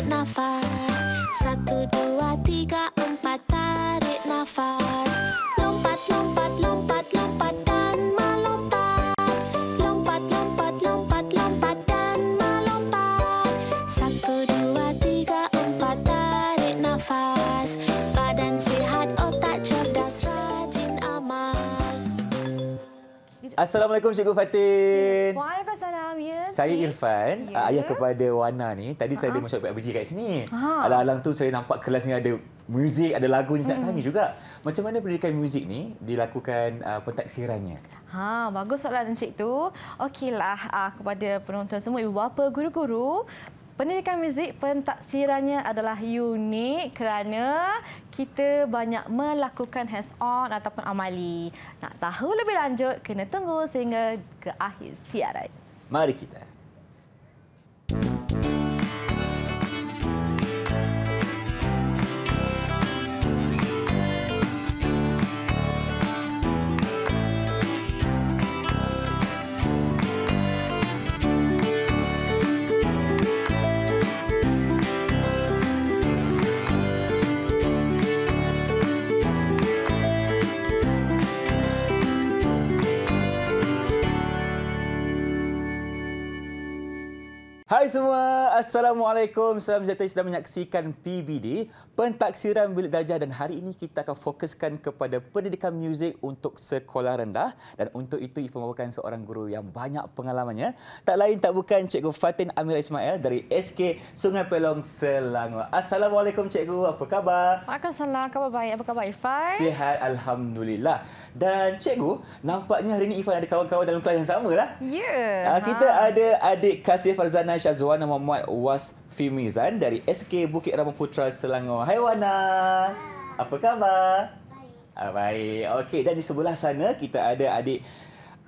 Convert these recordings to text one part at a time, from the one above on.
nafas. 1, 2, 3, 4, tarik nafas. Lompat, lompat, lompat, lompat dan melompat. Lompat, lompat, lompat, lompat dan melompat. 1, 2, 3, 4, tarik nafas. Badan sihat, otak cerdas, rajin amal. Assalamualaikum Cikgu Fatin. Waalaikumsalam. Ya. Saya Irfan, Ya. ayah kepada Wana ni. Tadi saya ada masuk PUBG kat sini. Alang-alang tu saya nampak kelas ni ada muzik, ada lagu ni. Saya nak tanya juga, macam mana pendidikan muzik ni dilakukan pentaksirannya? Bagus soalan Encik tu. Okeylah, kepada penonton semua, ibu bapa, guru-guru, pendidikan muzik pentaksirannya adalah unik kerana kita banyak melakukan hands-on ataupun amali. Nak tahu lebih lanjut, kena tunggu sehingga ke akhir siaran. Mari kita. Hai semua, Assalamualaikum. Salam sejahtera, sedang menyaksikan PBD, Pentaksiran Bilik Darjah, dan hari ini kita akan fokuskan kepada pendidikan muzik untuk sekolah rendah, dan untuk itu Ifan membawakan seorang guru yang banyak pengalamannya. Tak lain tak bukan Cikgu Fatin Amira Ismail dari SK Sungai Pelong, Selangor. Assalamualaikum Cikgu, apa khabar? Waalaikumsalam, khabar baik. Apa khabar Irfan? Sihat, Alhamdulillah. Dan Cikgu, nampaknya hari ini Ifan ada kawan-kawan dalam kelas yang sama lah. Ya. Kita ada adik Kasih Farzana Syazwana Muhammad Wasfi Mizan dari SK Bukit Ramaputra, Selangor. Hai Wana. Apa khabar? Baik. Baik. Okey, dan di sebelah sana kita ada adik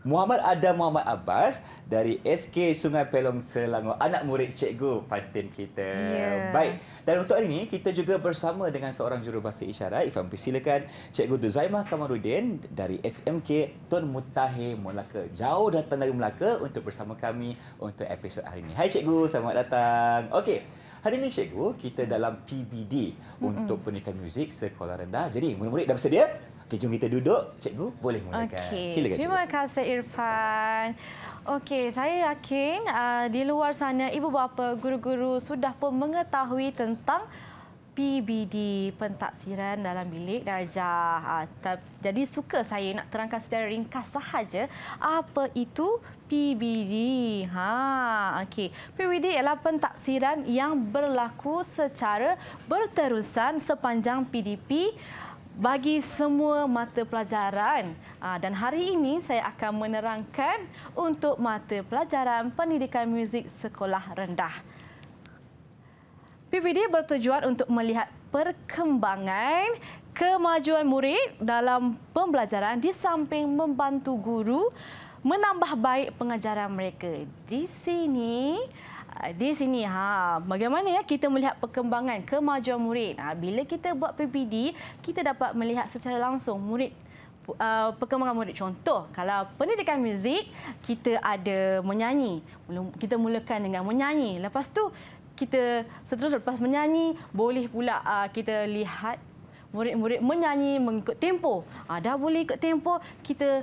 Muhammad Adam Muhammad Abbas dari SK Sungai Pelong, Selangor. Anak murid Cikgu Fatin kita. Yeah. Baik. Dan untuk hari ini kita juga bersama dengan seorang jurubahasa isyarat. Ifan persilakan Cikgu Duzaimah Kamaruddin dari SMK Tun Mutahir Melaka. Jauh datang dari Melaka untuk bersama kami untuk episod hari ini. Hai Cikgu, selamat datang. Okey. Hari ini Cikgu, kita dalam PBD untuk pendidikan muzik sekolah rendah. Jadi murid-murid dah bersedia? Okey, jom kita duduk. Cikgu boleh mulakan. Silakan. Terima kasih Irfan. Okey, saya yakin di luar sana ibu bapa, guru-guru sudah pun mengetahui tentang PBD, pentaksiran dalam bilik darjah. Jadi suka saya nak terangkan secara ringkas sahaja apa itu PBD. Okey. PBD ialah pentaksiran yang berlaku secara berterusan sepanjang PDP bagi semua mata pelajaran. Dan hari ini saya akan menerangkan untuk mata pelajaran pendidikan muzik sekolah rendah. PBD bertujuan untuk melihat perkembangan kemajuan murid dalam pembelajaran di samping membantu guru menambah baik pengajaran mereka. Di sini bagaimana ya kita melihat perkembangan kemajuan murid. Bila kita buat PBD, kita dapat melihat secara langsung perkembangan murid. Contoh, kalau pendidikan muzik, kita ada menyanyi. Kita mulakan dengan menyanyi. Lepas tu kita seterusnya lepas menyanyi, boleh pula kita lihat murid-murid menyanyi mengikut tempo. Dah boleh ikut tempo, kita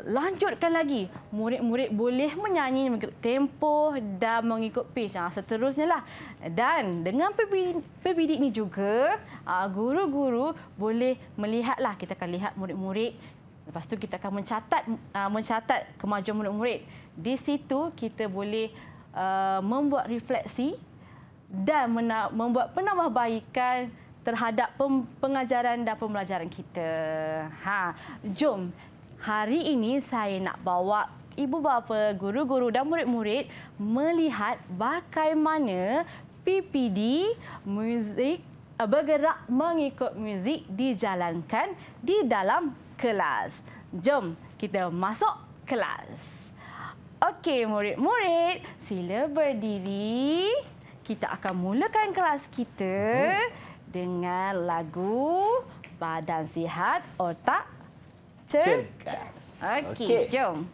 lanjutkan lagi. Murid-murid boleh menyanyi mengikut tempo dan mengikut pitch. Seterusnya lah. Dan dengan PBD ini juga, guru-guru boleh melihatlah. Kita akan lihat murid-murid. Lepas tu kita akan mencatat kemajuan murid-murid. Di situ kita boleh membuat refleksi dan membuat penambahbaikan terhadap pengajaran dan pembelajaran kita. Jom. Hari ini saya nak bawa ibu bapa, guru-guru dan murid-murid melihat bagaimana PBD muzik bergerak mengikut muzik dijalankan di dalam kelas. Jom kita masuk kelas. Okey murid-murid, sila berdiri. Kita akan mulakan kelas kita dengan lagu Badan Sihat, Otak Cerdas. Okey, jom.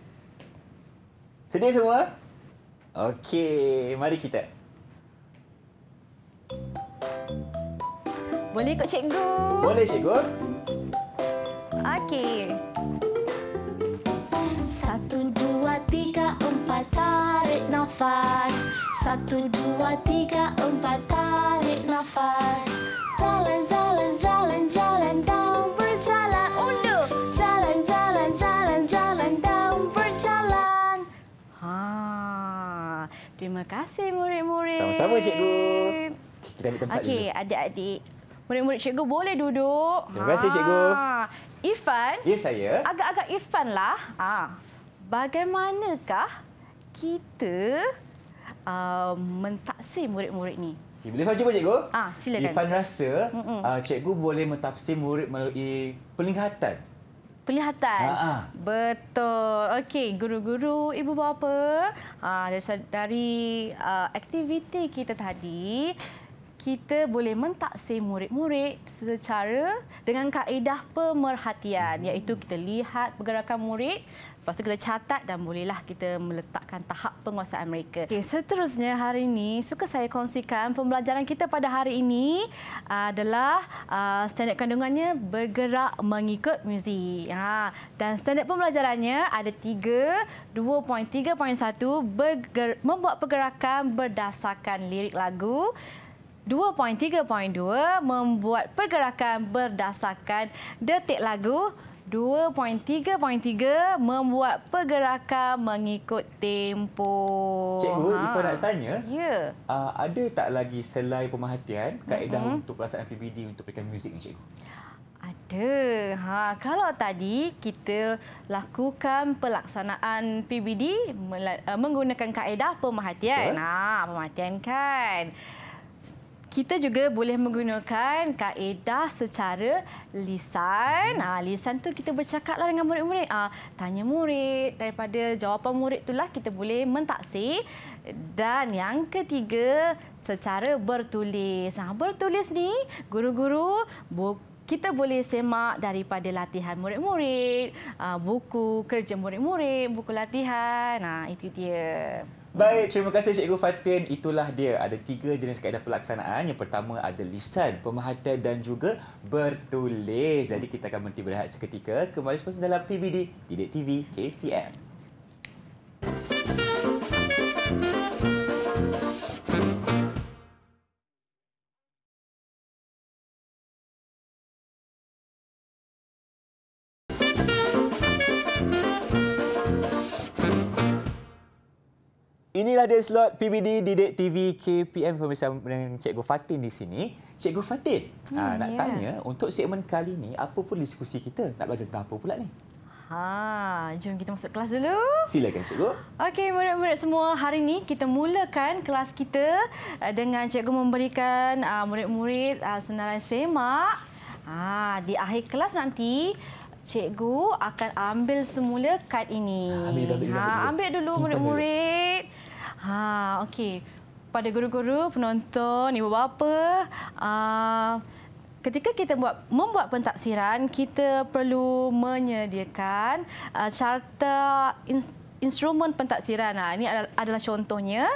Sedia semua? Okey, mari kita. Boleh ikut cikgu? Boleh, cikgu. Okey. 1, 2, 3, 4, tarik nafas. 1, 2, 3, 4, tarik nafas. Jalan, jalan, jalan, jalan dan berjalan. Undur. Jalan, jalan, jalan, jalan dan berjalan. Terima kasih murid-murid. Sama-sama, cikgu. Kita ambil tempat Okey, dulu. adik-adik. Murid-murid cikgu boleh duduk. Terima kasih, cikgu. Irfan. Ya, saya. Agak-agak Irfan lah. Bagaimanakah kita mentafsir murid-murid ni? Boleh Irfan cuba, cikgu? Silakan. Irfan rasa cikgu boleh mentafsir murid melalui penglihatan. Penglihatan. Betul. Okey, guru-guru, ibu bapa, dari aktiviti kita tadi, kita boleh mentafsir murid-murid secara dengan kaedah pemerhatian, iaitu kita lihat pergerakan murid, lepas tu kita catat dan bolehlah kita meletakkan tahap penguasaan mereka. Okay, seterusnya hari ini suka saya kongsikan pembelajaran kita pada hari ini adalah standard kandungannya bergerak mengikut muzik. Dan standard pembelajarannya ada 2.3.1 membuat pergerakan berdasarkan lirik lagu. 2.3.2 membuat pergerakan berdasarkan detik lagu. 2.3.3 membuat pergerakan mengikut tempo. Cikgu, Ifah nak tanya. Ya. Ada tak lagi selain pemerhatian kaedah untuk pelaksanaan PBD untuk pendidikan muzik ni, cikgu? Ada. Kalau tadi kita lakukan pelaksanaan PBD menggunakan kaedah pemerhatian. Pemerhatian kan. Kita juga boleh menggunakan kaedah secara lisan. Lisan tu kita bercakaplah dengan murid-murid. Tanya murid, daripada jawapan murid itulah kita boleh mentafsir. Dan yang ketiga, secara bertulis. Bertulis ni, guru-guru kita boleh semak daripada latihan murid-murid, buku kerja murid-murid, buku latihan. Itu dia. Baik, terima kasih Cikgu Fatin. Itulah dia. Ada 3 jenis kaedah pelaksanaan. Yang pertama ada lisan, pemerhatian dan juga bertulis. Jadi kita akan berhenti berehat seketika. Kembali selepas dalam PBD Didik TV KPM. Inilah dia slot PBD Didik TV KPM bersama dengan Cikgu Fatin di sini. Cikgu Fatin, nak tanya untuk segmen kali ni apa pun diskusi kita? Nak belajar tentang apa pula ni? Jom kita masuk kelas dulu. Silakan cikgu. Okey, murid-murid semua, hari ini kita mulakan kelas kita dengan cikgu memberikan murid-murid senarai semak. Di akhir kelas nanti cikgu akan ambil semula kad ini. Ambil dulu murid-murid. Okey. Pada guru-guru, penonton, ibu bapa, ketika kita membuat pentafsiran, kita perlu menyediakan carta instrumen pentafsiran. Ini adalah contohnya.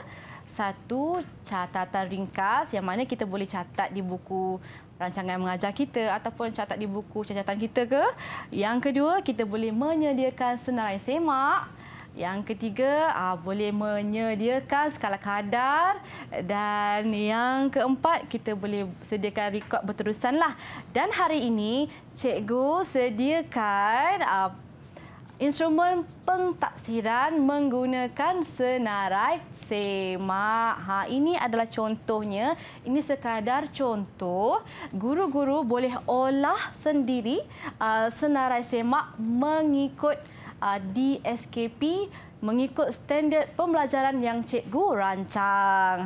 1, catatan ringkas yang mana kita boleh catat di buku rancangan mengajar kita ataupun catat di buku catatan kita ke. Yang kedua, kita boleh menyediakan senarai semak. Yang ketiga, boleh menyediakan skala kadar. Dan yang keempat, kita boleh sediakan rekod berterusanlah. Dan hari ini, cikgu sediakan instrumen pentafsiran menggunakan senarai semak. Ini adalah contohnya. Ini sekadar contoh. Guru-guru boleh olah sendiri senarai semak mengikut DSKP, mengikut standard pembelajaran yang cikgu rancang.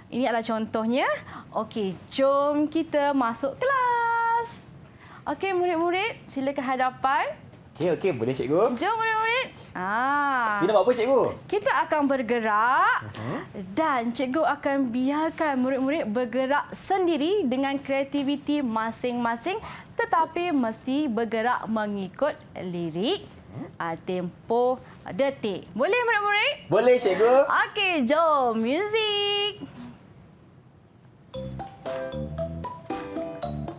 Ini adalah contohnya. Okey, jom kita masuk kelas. Okey, murid-murid, silakan hadapan. Okey, boleh cikgu. Jom murid-murid. Kita buat apa cikgu? Kita akan bergerak dan cikgu akan biarkan murid-murid bergerak sendiri dengan kreativiti masing-masing, tetapi mesti bergerak mengikut lirik, tempo, detik. Boleh murid-murid? Boleh cikgu. Okey, jom muzik.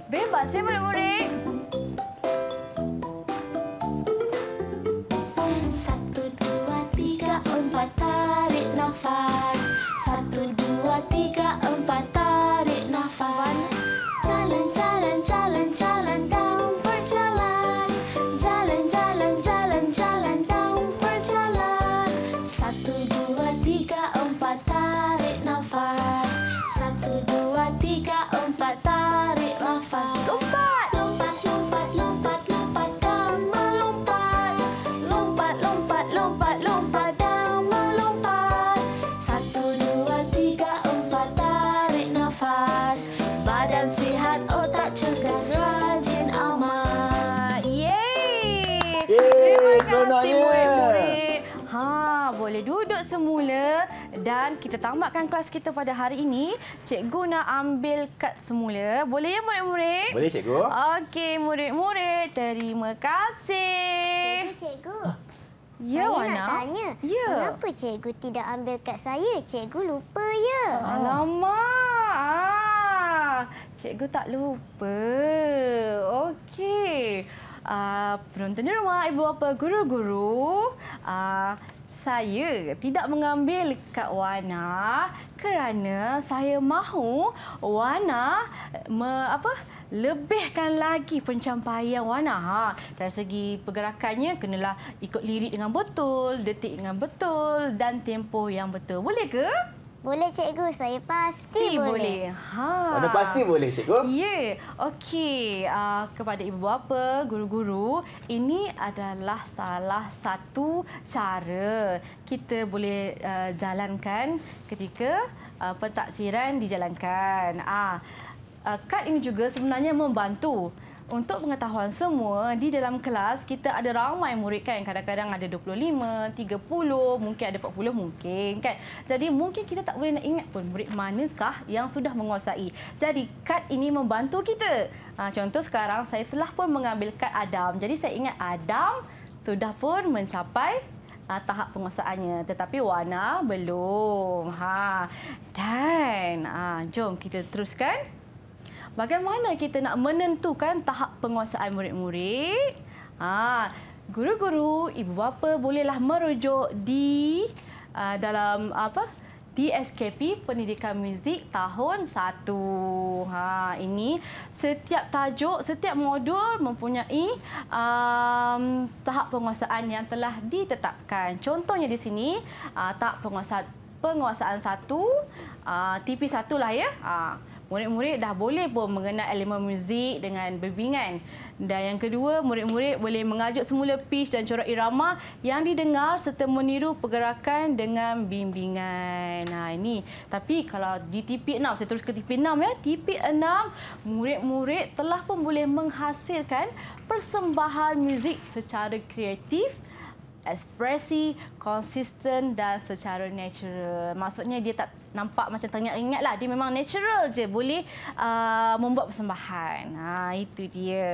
Bebas ya murid-murid. 1, 2, 3, 4 tarik nafas. 1, 2, 3, 4 tarik nafas. Jalan, jalan, jalan, jalan dan berjalan. Jalan, jalan, jalan, jalan dan berjalan. 1, 2, 3, 4 tarik nafas. 1, 2, 3, 4 tarik nafas. Lompat. Lompat, lompat, lompat, lompat dan melompat. Lompat, lompat, lompat, lompat dan melompat. 1, 2, 3, 4 tarik nafas. Badan sihat, otak cergas, rajin amal. Yeay! Yeay, Terima kasih seronoknya. murid-murid. Boleh duduk semula dan kita tamatkan kelas kita pada hari ini. Cikgu nak ambil kad semula. Boleh ya murid-murid? Boleh, cikgu. Okey, murid-murid. Terima kasih. Cikgu, Ya, saya Wana. nak tanya, Ya. mengapa cikgu tidak ambil kad saya? Cikgu lupa ya? Alamak. Cikgu tak lupa. Okey. Penonton di rumah, ibu bapa, guru-guru, saya tidak mengambil kad Wana kerana saya mahu Wana lebihkan lagi pencapaian Wana. Dari segi pergerakannya kenalah ikut lirik dengan betul, detik dengan betul dan tempoh yang betul. Boleh ke? Boleh cikgu, saya pasti boleh. Anda pasti boleh, cikgu. Ya, okey. Kepada ibu bapa, guru-guru, ini adalah salah satu cara kita boleh jalankan ketika pentaksiran dijalankan. Kad ini juga sebenarnya membantu. Untuk pengetahuan semua, di dalam kelas kita ada ramai murid kan. Kadang-kadang ada 25, 30, mungkin ada 40 mungkin kan. Jadi mungkin kita tak boleh nak ingat pun murid manakah yang sudah menguasai. Jadi kad ini membantu kita. Contoh sekarang saya telah pun mengambil kad Adam. Jadi saya ingat Adam sudah pun mencapai tahap penguasaannya, tetapi Wana belum. Dan jom kita teruskan. Bagaimana kita nak menentukan tahap penguasaan murid-murid? Guru-guru, ibu bapa bolehlah merujuk di dalam di SKP Pendidikan Muzik tahun 1. Ini setiap tajuk, setiap modul mempunyai tahap penguasaan yang telah ditetapkan. Contohnya di sini tahap penguasaan 1, TP1 lah ya. Murid-murid dah boleh pun mengenal elemen muzik dengan bimbingan. Dan yang kedua, murid-murid boleh mengajuk semula pitch dan corak irama yang didengar serta meniru pergerakan dengan bimbingan. Ini. Tapi kalau di TP6, saya terus ke TP6 ya. TP6, murid-murid telah pun boleh menghasilkan persembahan muzik secara kreatif, ekspresi, konsisten dan secara natural. Maksudnya dia tak nampak macam teringat-ingat lah. Dia memang natural je. Boleh membuat persembahan. Itu dia.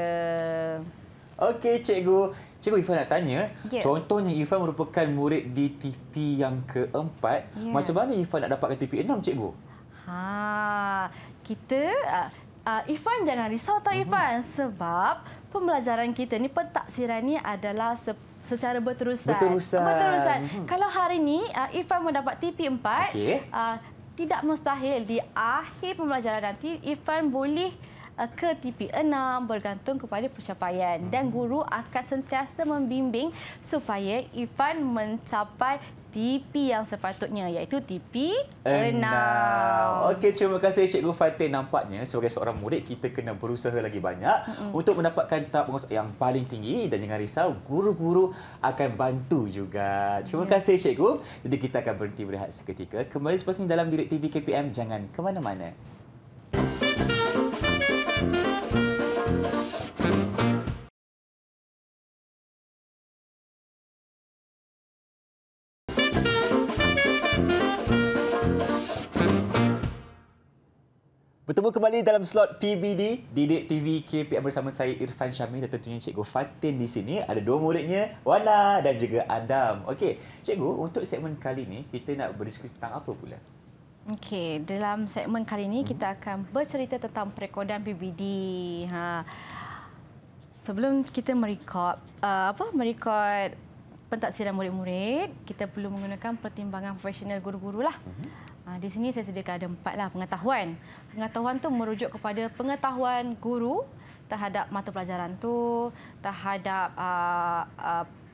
Okey, cikgu. Cikgu Ifan nak tanya. Ya. Contohnya Ifan merupakan murid di TP yang keempat. Ya. Macam mana Ifan nak dapatkan TP6, cikgu? Kita... Ifan jangan risau tau Ifan. Sebab pembelajaran kita ni, pentaksiran ni adalah secara berterusan. Berterusan. Kalau hari ni Ifan mendapat TP4, Okey. tidak mustahil di akhir pembelajaran nanti Ifan boleh ke TP6 bergantung kepada pencapaian dan guru akan sentiasa membimbing supaya Ifan mencapai TP yang sepatutnya, iaitu TP6. Okey, terima kasih Cikgu Fatin. Nampaknya sebagai seorang murid kita kena berusaha lagi banyak untuk mendapatkan tahap penguasaan yang paling tinggi, dan jangan risau, guru-guru akan bantu juga. Terima kasih Cikgu. Jadi kita akan berhenti berehat seketika. Kembali selepas ini dalam Direct TV KPM. Jangan ke mana-mana. Bertemu kembali dalam slot PBD Didik TV KPM bersama saya Irfan Syamil dan tentunya Cikgu Fatin di sini. Ada dua muridnya, Wana dan juga Adam. Okey, Cikgu, untuk segmen kali ini kita nak berdiskusi tentang apa pula? Okey, dalam segmen kali ini kita akan bercerita tentang perekodan PBD. Sebelum kita merekod pentaksiran murid-murid, kita perlu menggunakan pertimbangan profesional guru-guru lah. Di sini saya sediakan ada 4 lah pengetahuan. Pengetahuan tu merujuk kepada pengetahuan guru terhadap mata pelajaran tu, terhadap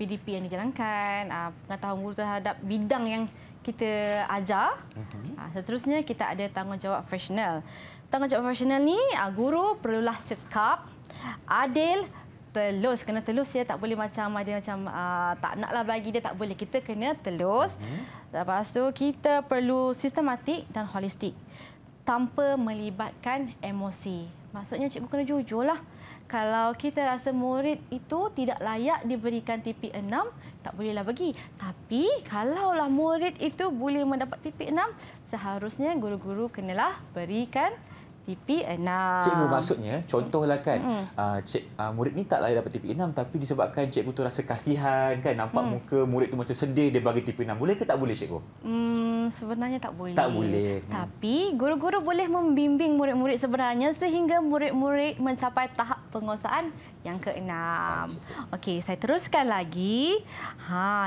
PDP yang dijalankan, pengetahuan guru terhadap bidang yang kita ajar. Seterusnya kita ada tanggungjawab profesional. Tanggungjawab profesional ni guru perlulah cekap, adil, telus. Kena telus ya, tak boleh macam ada macam tak naklah bagi dia, tak boleh. Kita kena telus. Lepas tu kita perlu sistematik dan holistik tanpa melibatkan emosi. Maksudnya cikgu kena jujurlah. Kalau kita rasa murid itu tidak layak diberikan TP6, tak bolehlah bagi. Tapi kalaulah murid itu boleh mendapat TP6, seharusnya guru-guru kenalah berikan TP6. Cikgu maksudnya, contohlah kan, murid ni tak layak dapat TP6 tapi disebabkan cikgu tu rasa kasihan kan, nampak muka murid tu macam sedih, dia bagi TP6. Boleh ke tak boleh cikgu? Sebenarnya tak boleh. Tak boleh. Tapi guru-guru boleh membimbing murid-murid sebenarnya sehingga murid-murid mencapai tahap penguasaan yang ke-6. Okey, saya teruskan lagi.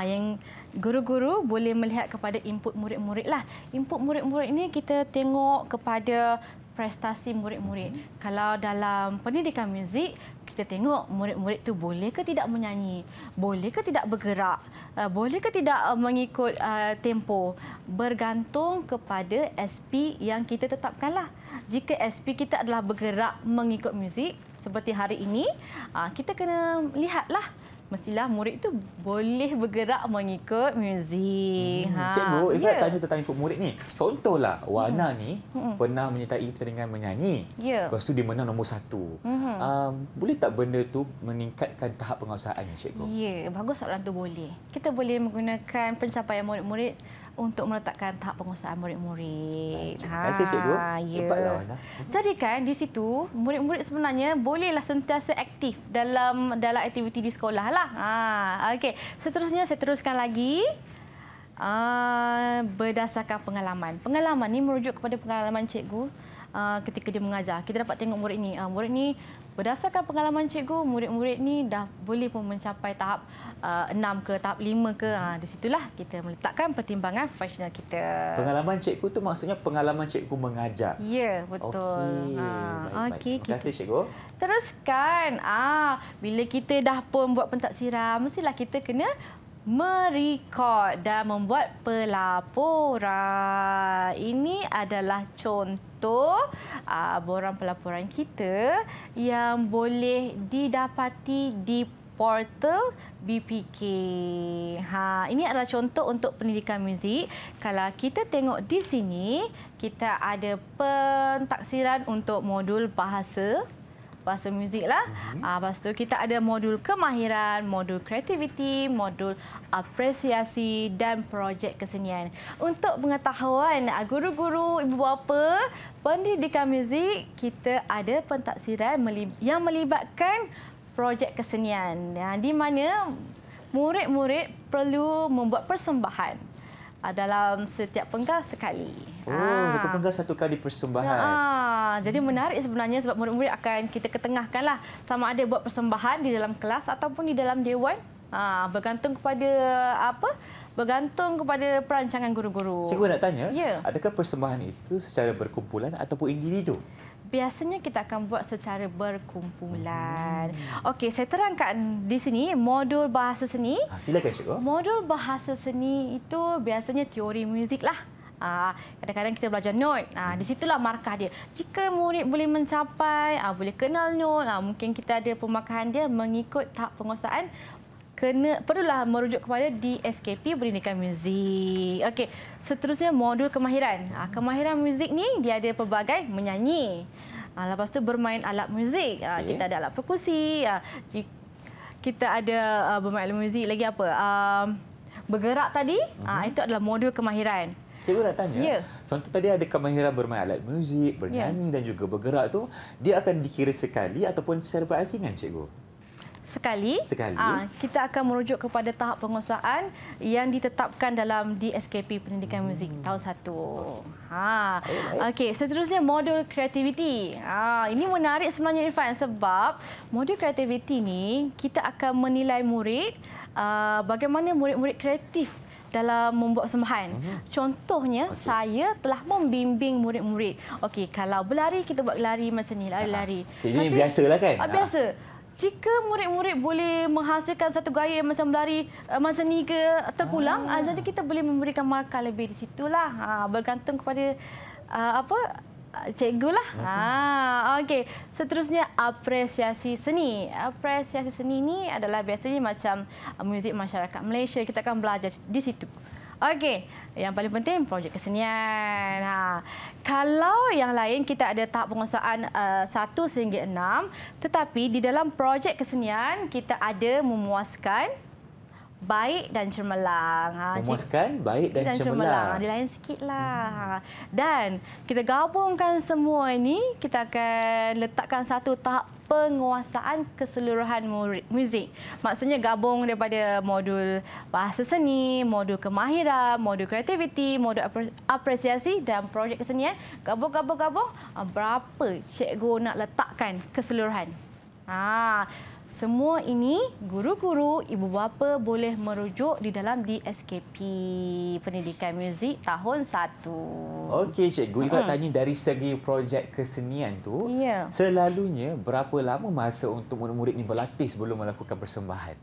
Yang guru-guru boleh melihat kepada input murid-murid lah. Input murid-murid ini kita tengok kepada prestasi murid-murid. Kalau dalam pendidikan muzik, kita tengok murid-murid tu boleh ke tidak menyanyi, boleh ke tidak bergerak, boleh ke tidak mengikut tempo. Bergantung kepada SP yang kita tetapkanlah. Jika SP kita adalah bergerak mengikut muzik, seperti hari ini, kita kena lihatlah. Mestilah murid itu boleh bergerak mengikut muzik. Cikgu, Ifat tanya tentang input murid ni. Contohlah, Wana ni pernah menyertai pertandingan menyanyi. Lepas tu dia menang nombor 1. Boleh tak benda tu meningkatkan tahap penguasaan ni, cikgu? Ya, bagus soalan tu boleh. Kita boleh menggunakan pencapaian murid-murid untuk meletakkan tahap penguasaan murid-murid. Terima kasih, cikgu. Ya. Jadi kan di situ murid-murid sebenarnya bolehlah sentiasa aktif dalam aktiviti di sekolah lah. Okey. Seterusnya saya teruskan lagi. Berdasarkan pengalaman. Pengalaman ni merujuk kepada pengalaman cikgu ketika dia mengajar. Kita dapat tengok murid ni. Murid ni berdasarkan pengalaman cikgu, murid-murid ni dah boleh pun mencapai tahap 6 ke, tahap 5 ke. Di situlah kita meletakkan pertimbangan profesional kita. Pengalaman cikgu tu maksudnya pengalaman cikgu mengajar. Ya, betul. Okey, terima kasih, cikgu. Teruskan. Bila kita dah pun buat pentaksiran, mestilah kita kena merekod dan membuat pelaporan. Ini adalah contoh laporan-pelaporan kita yang boleh didapati di portal BPK. Ini adalah contoh untuk pendidikan muzik. Kalau kita tengok di sini, kita ada pentaksiran untuk modul bahasa muzik lah. Lepas tu kita ada modul kemahiran, modul kreativiti, modul apresiasi dan projek kesenian. Untuk pengetahuan guru-guru, ibu bapa, pendidikan muzik, kita ada pentaksiran yang melibatkan projek kesenian, di mana murid-murid perlu membuat persembahan dalam setiap penggal sekali. Betul, penggal satu kali persembahan. Jadi menarik sebenarnya sebab murid-murid akan kita ketengahkanlah sama ada buat persembahan di dalam kelas ataupun di dalam dewan. Bergantung kepada bergantung kepada perancangan guru-guru. Cikgu nak tanya, adakah persembahan itu secara berkumpulan ataupun individu? Biasanya kita akan buat secara berkumpulan. Okey, saya terangkan di sini modul bahasa seni. Silakan, cikgu. Modul bahasa seni itu biasanya teori muzik lah. Kadang-kadang kita belajar not. Di situlah markah dia. Jika murid boleh mencapai, boleh kenal not, mungkin kita ada pemakahan dia mengikut tahap penguasaan, perlulah merujuk kepada DSKP pendidikan muzik. Okey, seterusnya modul kemahiran. Kemahiran muzik ni dia ada pelbagai menyanyi. Lepas tu bermain alat muzik. Kita ada alat perkusi. Kita ada bermain alat muzik lagi apa? Bergerak tadi. Itu adalah modul kemahiran. Cikgu nak tanya, contoh tadi ada kemahiran bermain alat muzik, bernyanyi dan juga bergerak tu, dia akan dikira sekali ataupun secara berasingan, cikgu? sekali. Kita akan merujuk kepada tahap penguasaan yang ditetapkan dalam DSKP Pendidikan Muzik tahun 1. Okey, seterusnya modul kreativiti. Ini menarik sebenarnya Irfan, sebab modul kreativiti ni kita akan menilai murid bagaimana murid-murid kreatif dalam membuat sembahan. Contohnya, saya telah membimbing murid-murid. Okey, kalau berlari, kita buat lari macam ni, lari-lari. Ini biasalah kan? Biasa. Jika murid-murid boleh menghasilkan satu gaya macam berlari macam ni ke terpulang, jadi kita boleh memberikan markah lebih di situlah. Bergantung kepada cikgu lah. Okey. Seterusnya apresiasi seni. Apresiasi seni ni adalah biasanya macam muzik masyarakat Malaysia. Kita akan belajar di situ. Okey. Yang paling penting projek kesenian. Kalau yang lain kita ada tahap penguasaan 1 sehingga 6, tetapi di dalam projek kesenian kita ada memuaskan, baik dan cemerlang. Memuaskan, baik dan cemerlang. Dia lain sikitlah. Dan kita gabungkan semua ini, kita akan letakkan satu tahap penguasaan keseluruhan muzik. Maksudnya gabung daripada modul bahasa seni, modul kemahiran, modul kreativiti, modul apresiasi dan projek kesenian. Gabung. Berapa cikgu nak letakkan keseluruhan? Semua ini guru-guru, ibu bapa boleh merujuk di dalam DSKP Pendidikan Muzik tahun 1. Okey cikgu, Ifat tanya dari segi projek kesenian tu, selalunya berapa lama masa untuk murid-murid ni berlatih sebelum melakukan persembahan?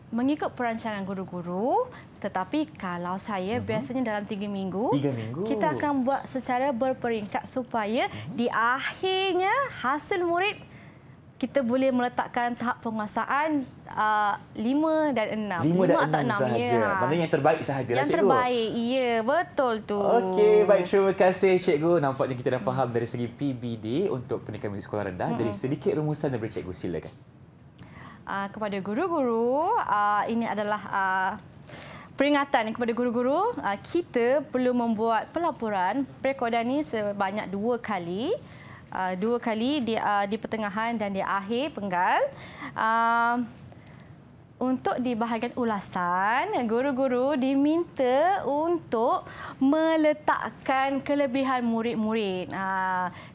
Mengikut perancangan guru-guru, tetapi kalau saya biasanya dalam 3 minggu, kita akan buat secara berperingkat supaya di akhirnya hasil murid kita boleh meletakkan tahap penguasaan 5 dan 6. 5 dan 6 sahaja. Maknanya yang terbaik sahajalah cikgu. Yang terbaik, ya, betul tu. Okey, baik, terima kasih cikgu. Nampaknya kita dah faham dari segi PBD untuk pendidikan muzik sekolah rendah. Dari sedikit rumusan daripada cikgu, silakan. Kepada guru-guru, ini adalah peringatan kepada guru-guru. Kita perlu membuat pelaporan perekodan ini sebanyak 2 kali. 2 kali di pertengahan dan di akhir penggal. Untuk di bahagian ulasan, guru-guru diminta untuk meletakkan kelebihan murid-murid.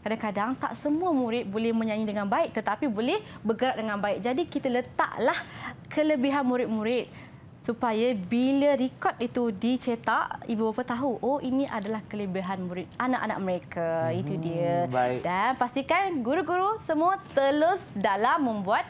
Kadang-kadang tak semua murid boleh menyanyi dengan baik tetapi boleh bergerak dengan baik. Jadi kita letaklah kelebihan murid-murid supaya bila rekod itu dicetak, ibu bapa tahu, oh ini adalah kelebihan murid anak-anak mereka. Itu dia. Baik. Dan pastikan guru-guru semua telus dalam membuat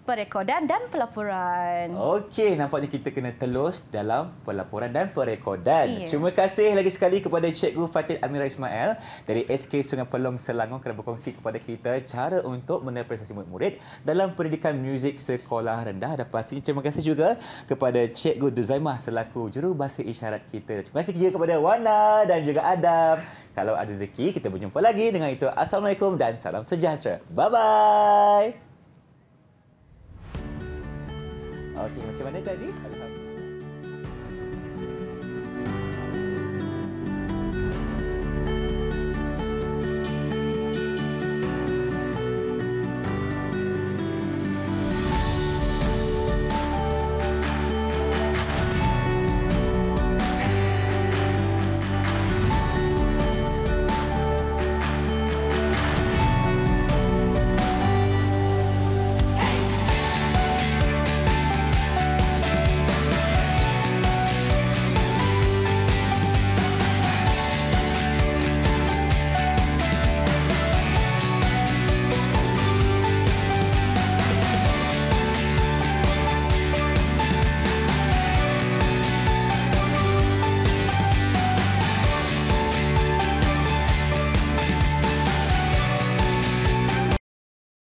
perekodan dan pelaporan. Okey, nampaknya kita kena telus dalam pelaporan dan perekodan. Terima kasih lagi sekali kepada Cikgu Fatin Amira Ismail dari SK Sungai Pelong Selangor kerana berkongsi kepada kita cara untuk menilai prestasi murid-murid dalam pendidikan muzik sekolah rendah. Dan pastinya terima kasih juga kepada Cikgu Duzaimah selaku juru bahasa isyarat kita. Terima kasih juga kepada Wana dan juga Adam. Kalau ada rezeki, kita berjumpa lagi. Dengan itu, Assalamualaikum dan salam sejahtera. Bye-bye. Okey, macam mana tadi?